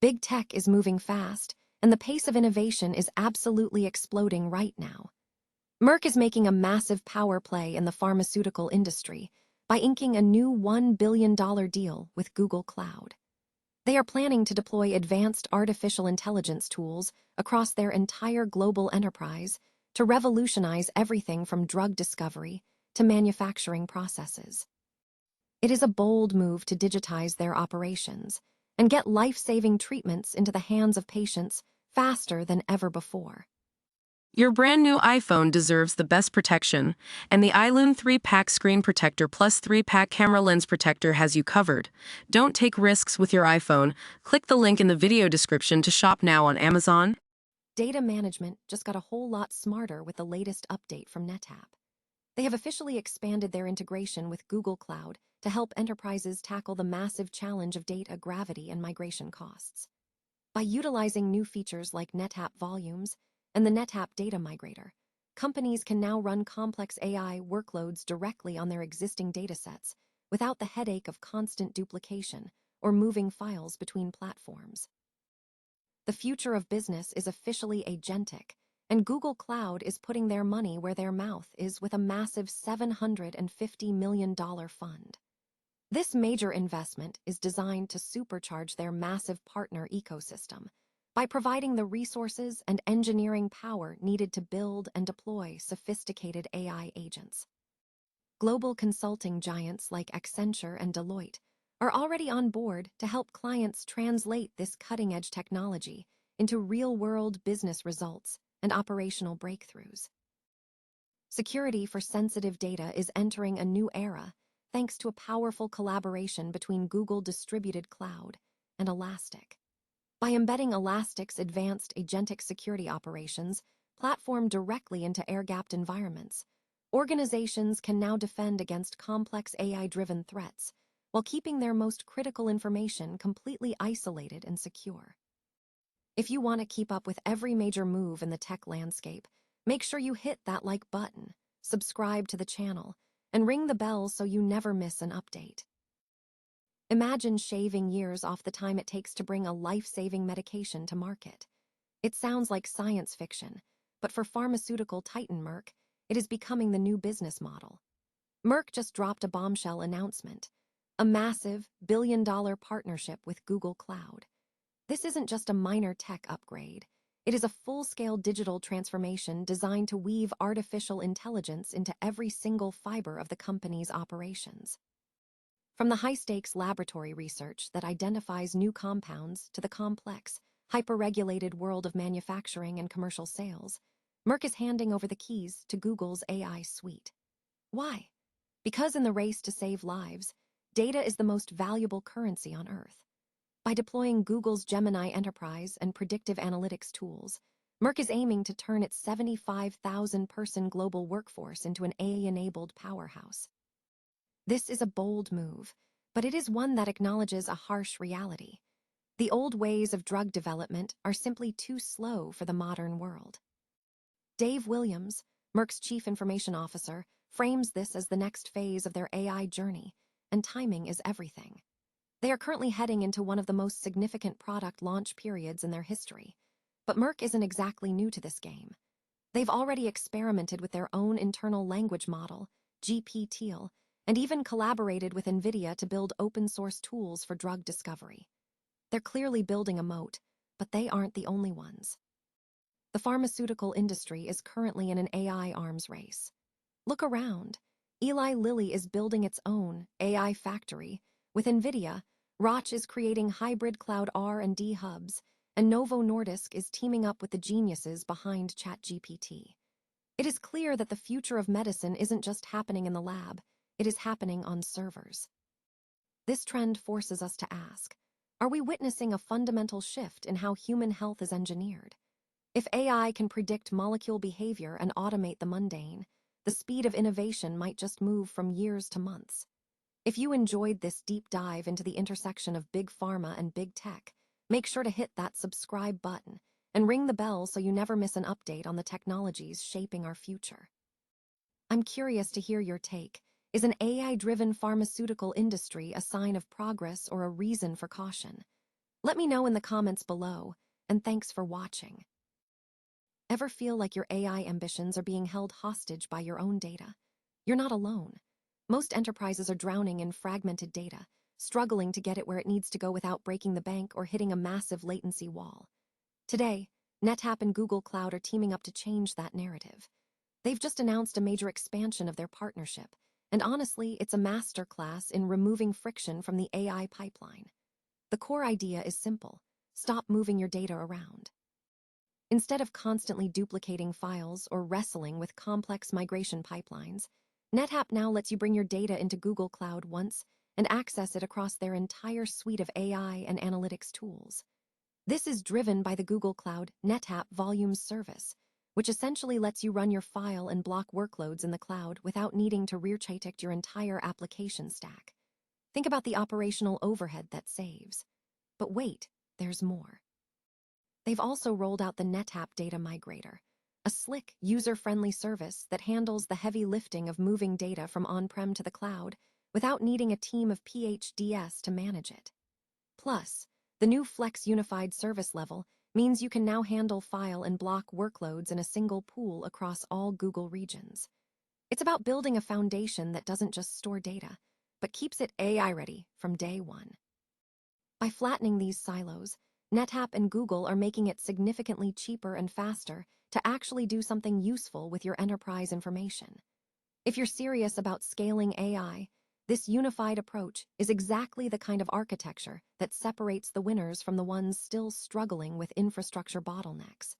Big tech is moving fast, and the pace of innovation is absolutely exploding right now. Merck is making a massive power play in the pharmaceutical industry by inking a new $1 billion deal with Google Cloud. They are planning to deploy advanced artificial intelligence tools across their entire global enterprise to revolutionize everything from drug discovery to manufacturing processes. It is a bold move to digitize their operations and get life-saving treatments into the hands of patients faster than ever before. Your brand new iPhone deserves the best protection, and the iLume 3-pack screen protector plus 3-pack camera lens protector has you covered. Don't take risks with your iPhone. Click the link in the video description to shop now on Amazon. Data management just got a whole lot smarter with the latest update from NetApp. They have officially expanded their integration with Google Cloud to help enterprises tackle the massive challenge of data gravity and migration costs. By utilizing new features like NetApp Volumes and the NetApp Data Migrator, companies can now run complex AI workloads directly on their existing datasets without the headache of constant duplication or moving files between platforms. The future of business is officially agentic, and Google Cloud is putting their money where their mouth is with a massive $750 million fund. This major investment is designed to supercharge their massive partner ecosystem by providing the resources and engineering power needed to build and deploy sophisticated AI agents. Global consulting giants like Accenture and Deloitte are already on board to help clients translate this cutting-edge technology into real-world business results and operational breakthroughs. Security for sensitive data is entering a new era thanks to a powerful collaboration between Google Distributed Cloud and Elastic. By embedding Elastic's advanced agentic security operations platform directly into air-gapped environments, organizations can now defend against complex AI-driven threats while keeping their most critical information completely isolated and secure. If you want to keep up with every major move in the tech landscape, make sure you hit that like button, subscribe to the channel, and ring the bell so you never miss an update. Imagine shaving years off the time it takes to bring a life-saving medication to market. It sounds like science fiction, but for pharmaceutical titan Merck, it is becoming the new business model. Merck just dropped a bombshell announcement, a massive billion-dollar partnership with Google Cloud. This isn't just a minor tech upgrade. It is a full-scale digital transformation designed to weave artificial intelligence into every single fiber of the company's operations. From the high-stakes laboratory research that identifies new compounds to the complex, hyper-regulated world of manufacturing and commercial sales, Merck is handing over the keys to Google's AI suite. Why? Because in the race to save lives, data is the most valuable currency on Earth. By deploying Google's Gemini Enterprise and predictive analytics tools, Merck is aiming to turn its 75,000-person global workforce into an AI-enabled powerhouse. This is a bold move, but it is one that acknowledges a harsh reality. The old ways of drug development are simply too slow for the modern world. Dave Williams, Merck's chief information officer, frames this as the next phase of their AI journey, and timing is everything. They are currently heading into one of the most significant product launch periods in their history, but Merck isn't exactly new to this game. They've already experimented with their own internal language model, GPT, and even collaborated with NVIDIA to build open-source tools for drug discovery. They're clearly building a moat, but they aren't the only ones. The pharmaceutical industry is currently in an AI arms race. Look around. Eli Lilly is building its own AI factory. With NVIDIA, Roche is creating hybrid cloud R&D hubs, and Novo Nordisk is teaming up with the geniuses behind ChatGPT. It is clear that the future of medicine isn't just happening in the lab, it is happening on servers. This trend forces us to ask, are we witnessing a fundamental shift in how human health is engineered? If AI can predict molecule behavior and automate the mundane, the speed of innovation might just move from years to months. If you enjoyed this deep dive into the intersection of big pharma and big tech, make sure to hit that subscribe button and ring the bell so you never miss an update on the technologies shaping our future. I'm curious to hear your take. Is an AI-driven pharmaceutical industry a sign of progress or a reason for caution? Let me know in the comments below, and thanks for watching. Ever feel like your AI ambitions are being held hostage by your own data? You're not alone. Most enterprises are drowning in fragmented data, struggling to get it where it needs to go without breaking the bank or hitting a massive latency wall. Today, NetApp and Google Cloud are teaming up to change that narrative. They've just announced a major expansion of their partnership, and honestly, it's a masterclass in removing friction from the AI pipeline. The core idea is simple: stop moving your data around. Instead of constantly duplicating files or wrestling with complex migration pipelines, NetApp now lets you bring your data into Google Cloud once and access it across their entire suite of AI and analytics tools. This is driven by the Google Cloud NetApp Volumes service, which essentially lets you run your file and block workloads in the cloud without needing to rearchitect your entire application stack. Think about the operational overhead that saves. But wait, there's more. They've also rolled out the NetApp Data Migrator, a slick, user-friendly service that handles the heavy lifting of moving data from on-prem to the cloud without needing a team of PhDs to manage it. Plus, the new Flex Unified Service level means you can now handle file and block workloads in a single pool across all Google regions. It's about building a foundation that doesn't just store data, but keeps it AI-ready from day one. By flattening these silos, NetApp and Google are making it significantly cheaper and faster to actually do something useful with your enterprise information. If you're serious about scaling AI, this unified approach is exactly the kind of architecture that separates the winners from the ones still struggling with infrastructure bottlenecks.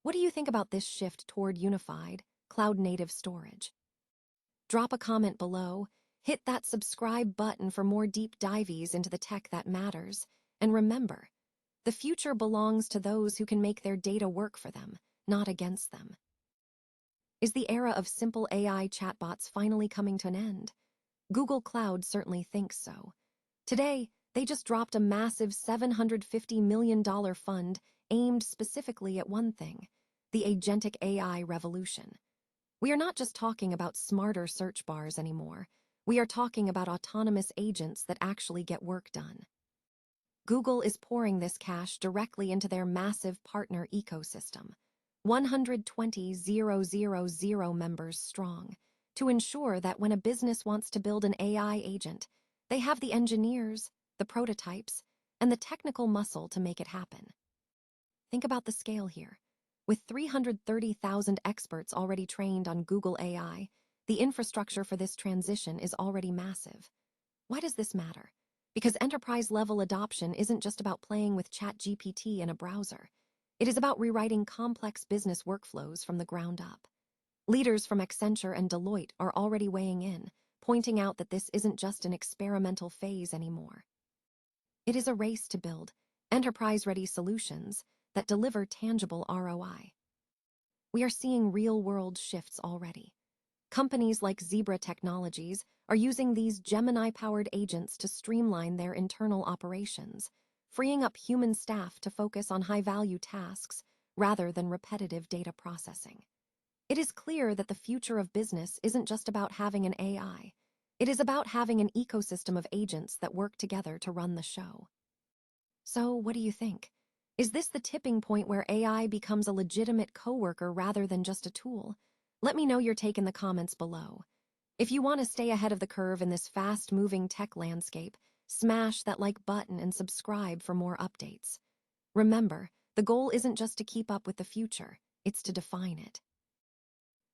What do you think about this shift toward unified, cloud-native storage? Drop a comment below, hit that subscribe button for more deep dives into the tech that matters, and remember, the future belongs to those who can make their data work for them, not against them. Is the era of simple AI chatbots finally coming to an end? Google Cloud certainly thinks so. Today, they just dropped a massive $750 million fund aimed specifically at one thing: the Agentic AI revolution. We are not just talking about smarter search bars anymore. We are talking about autonomous agents that actually get work done. Google is pouring this cash directly into their massive partner ecosystem, 120,000 members strong, to ensure that when a business wants to build an AI agent, they have the engineers, the prototypes, and the technical muscle to make it happen. Think about the scale here. With 330,000 experts already trained on Google AI, the infrastructure for this transition is already massive. Why does this matter? Because enterprise-level adoption isn't just about playing with ChatGPT in a browser. It is about rewriting complex business workflows from the ground up. Leaders from Accenture and Deloitte are already weighing in, pointing out that this isn't just an experimental phase anymore. It is a race to build enterprise-ready solutions that deliver tangible ROI. We are seeing real-world shifts already. Companies like Zebra Technologies are using these Gemini-powered agents to streamline their internal operations, freeing up human staff to focus on high-value tasks rather than repetitive data processing. It is clear that the future of business isn't just about having an AI. It is about having an ecosystem of agents that work together to run the show. So, what do you think? Is this the tipping point where AI becomes a legitimate coworker rather than just a tool? Let me know your take in the comments below. If you want to stay ahead of the curve in this fast-moving tech landscape, smash that like button and subscribe for more updates. Remember, the goal isn't just to keep up with the future, it's to define it.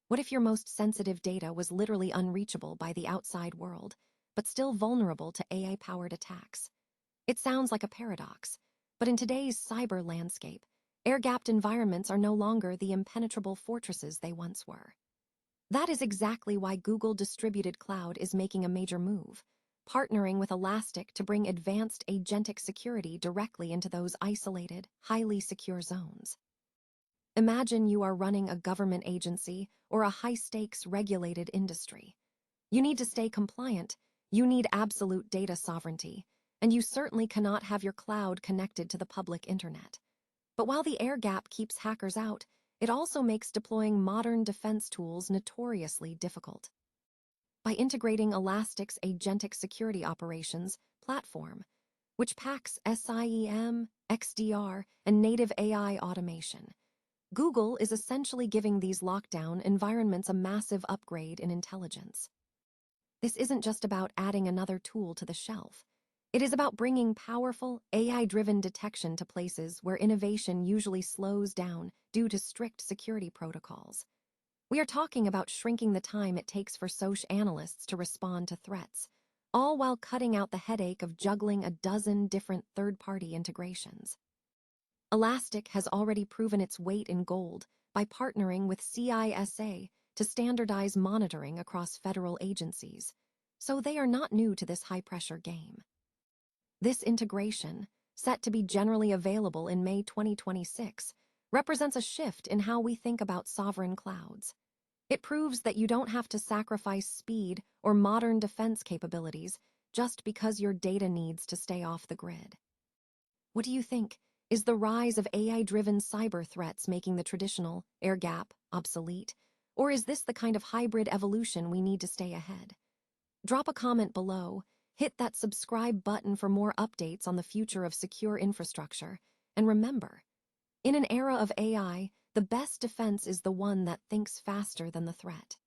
What if your most sensitive data was literally unreachable by the outside world, but still vulnerable to AI-powered attacks? It sounds like a paradox, but in today's cyber landscape, air-gapped environments are no longer the impenetrable fortresses they once were. That is exactly why Google Distributed Cloud is making a major move, partnering with Elastic to bring advanced agentic security directly into those isolated, highly secure zones. Imagine you are running a government agency or a high-stakes regulated industry. You need to stay compliant, you need absolute data sovereignty, and you certainly cannot have your cloud connected to the public internet. But while the air gap keeps hackers out, it also makes deploying modern defense tools notoriously difficult. By integrating Elastic's Agentic Security Operations platform, which packs SIEM, XDR, and native AI automation. Google is essentially giving these lockdown environments a massive upgrade in intelligence. This isn't just about adding another tool to the shelf. It is about bringing powerful, AI-driven detection to places where innovation usually slows down due to strict security protocols. We are talking about shrinking the time it takes for SOC analysts to respond to threats, all while cutting out the headache of juggling a dozen different third-party integrations. Elastic has already proven its weight in gold by partnering with CISA to standardize monitoring across federal agencies, so they are not new to this high-pressure game. This integration, set to be generally available in May 2026, represents a shift in how we think about sovereign clouds. It proves that you don't have to sacrifice speed or modern defense capabilities just because your data needs to stay off the grid. What do you think? Is the rise of AI-driven cyber threats making the traditional air gap obsolete? Or is this the kind of hybrid evolution we need to stay ahead? Drop a comment below, hit that subscribe button for more updates on the future of secure infrastructure, and remember, in an era of AI, the best defense is the one that thinks faster than the threat.